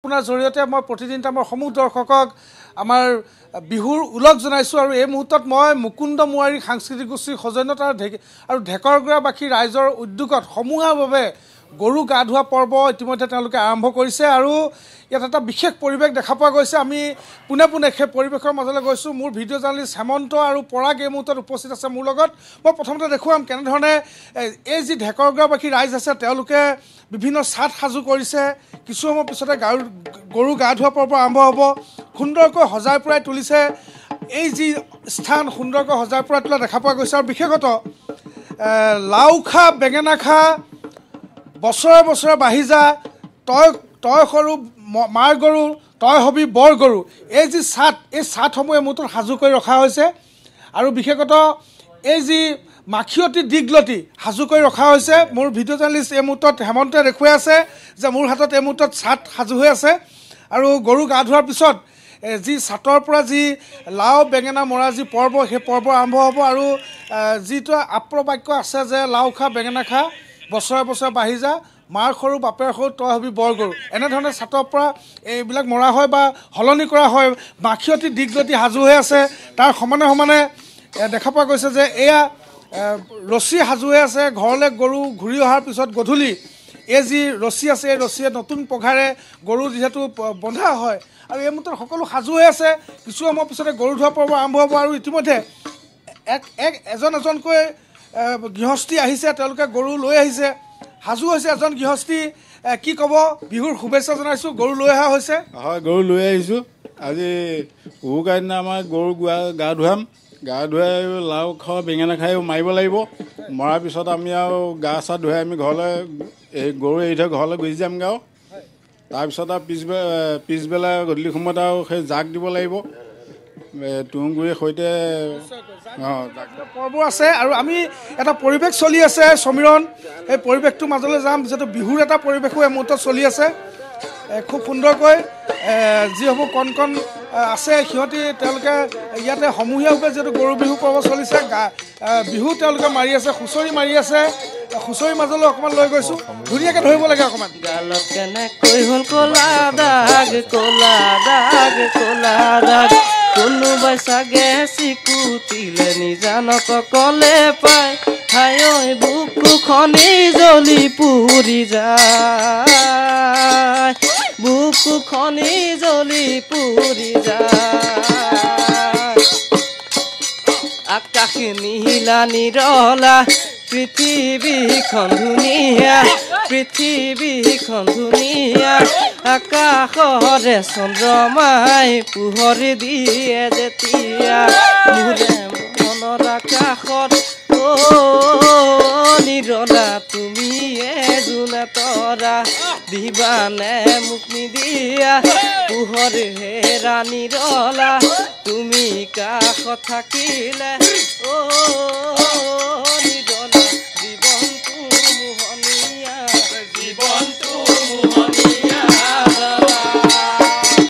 আপোনাৰ জৰিয়তে মই প্ৰতিদিন আমাৰ সমূহ দৰ্শকক আমাৰ বিহুৰ উলগ জনাইছো আৰু এই মুহূৰ্তত মই মুকুন্দ মুৱাৰী সাংস্কৃতিক গোষ্ঠীৰ সৌজন্যতা আৰু ঢেকৰগাঁওবাসী ৰাইজৰ উদ্যোগত সমূহীয়াভাৱে গৰু গা ধোৱা পৰ্ব ইতিমধ্যে তেওঁলোকে আৰম্ভ কৰিছে আৰু ইয়াত এটা বিশেষ পৰিৱেশ দেখা পোৱা গৈছে। আমি পোনে পোনে সেই পৰিৱেশৰ মাজলৈ গৈছোঁ। মোৰ ভিডিঅ' জাৰ্নেলিষ্ট হেমন্ত আৰু পৰাগ এই মুহূৰ্তত উপস্থিত আছে মোৰ লগত। মই প্ৰথমতে দেখুৱাম কেনেধৰণে এই যি ঢেকৰগাঁওবাসী ৰাইজ আছে তেওঁলোকে বিভিন্ন ছাট সাজু কৰিছে। কিছু সময় পিছতে গৰু গা ধোৱা পৰ্ব আৰম্ভ হ'ব। সুন্দৰকৈ সজাই পৰাই তুলিছে। এই যি স্থান সুন্দৰকৈ সজাই পৰাই তোলা দেখা পোৱা গৈছে আৰু বিশেষত লাও খা বেঙেনা খা বছৰে বছৰে বাঢ়ি যা তই সৰু মাৰ গৰু তই হবি বৰ গৰু, এই যি ছাট এই ছাটসমূহ এই মুহূৰ্তত সাজু কৰি ৰখা হৈছে আৰু বিশেষত এই যি মাখিয়তী দীঘলতি সাজু কৰি ৰখা হৈছে। মোৰ ভিডিঅ' জাৰ্নেলিষ্ট এই মুহূৰ্তত হেমন্তই দেখুৱাই আছে যে মোৰ হাতত এই মুহূৰ্তত ছাট সাজু হৈ আছে আৰু গৰু গা ধোৱাৰ পিছত যি ছাটৰ পৰা যি লাও বেঙেনা মৰা যি পৰ্ব সেই পৰ্ব আৰম্ভ হ'ব আৰু যিটো আপ্ৰবাক্য আছে যে লাও খা বেঙেনা খা বছৰে বছৰে বাঢ়ি যা মাৰ সৰু বাপেৰ সৰু তই হবি বৰ গৰু, এনেধৰণে ছাটৰ পৰা এইবিলাক মৰা হয় বা সলনি কৰা হয়। মাখিয়তী দীঘলতি সাজু হৈ আছে। তাৰ সমানে সমানে দেখা পোৱা গৈছে যে এয়া ৰছী সাজু হৈ আছে। ঘৰলৈ গৰু ঘূৰি অহাৰ পিছত গধূলি এই যি ৰছী আছে এই ৰছীয়ে নতুন পঘাৰে গৰু যিহেতু বন্ধা হয় আৰু এই মুহূৰ্তত সকলো সাজু হৈ আছে। কিছু সময়ৰ পিছতে গৰু ধোৱা পৰ্ব আৰম্ভ হ'ব আৰু ইতিমধ্যে এজন এজনকৈ গৃহস্থী আহিছে। তেওঁলোকে গৰু লৈ আহিছে। সাজু হৈছে এজন গৃহস্থী। কি ক'ব? বিহুৰ শুভেচ্ছা জনাইছোঁ। গৰু লৈ অহা হৈছে। হয়, গৰু লৈ আহিছোঁ। আজি উৰুকাৰ দিনা আমাৰ গৰু গা ধুৱাম। গা ধুৱাই লাও খাওঁ বেঙেনা খাই মাৰিব লাগিব। মৰাৰ পিছত আমি আৰু গা চা ধুৱাই আমি ঘৰলৈ এই গৰু এৰি থৈ ঘৰলৈ গুচি যামগৈ আৰু তাৰপিছত আৰু পিছবেলা গধূলি সময়ত আৰু সেই জাক দিব লাগিব তুঁহগুৰিৰ সৈতে পৰ্ব আছে আৰু আমি এটা পৰিৱেশ চলি আছে সমীৰণ। এই পৰিৱেশটোৰ মাজলৈ যাম যিহেতু বিহুৰ এটা পৰিৱেশো এই মুহূৰ্তত চলি আছে। খুব সুন্দৰকৈ যিসমূহ কণ কণ আছে সিহঁতি তেওঁলোকে ইয়াতে সমূহীয়াভাৱে যিহেতু গৰু বিহু পৰ্ব চলিছে বিহু তেওঁলোকে মাৰি আছে, হুঁচৰি মাৰি আছে। হুঁচৰিৰ মাজলৈ অকণমান লৈ গৈছোঁ। ধুনীয়াকৈ ধৰিব লাগে অকণমান। গালত কেনেকৈ হ'ল ক'লা দাগ ক'লা দাগ ক'লা দাগ কোনোবাই চাগে চিকুটিলে নিজানত ক'লে পায় হাই বুকু খনি জ্বলি পুৰি যায় বুকু খনি জ্বলি পুৰি যায় আকাশ নীলা নিৰলা পৃথিৱীখন ধুনীয়া পৃথিৱীখন ধুনীয়া আকাশৰে চন্দ্ৰমাই পোহৰ দিয়ে যেতিয়া মোৰে মনৰ আকাশত নিৰলা তুমিয়ে জোনা তৰা দিবানে মোক নিদিয়া পোহৰ হেৰা নিৰলা তুমি কাষত থাকিলে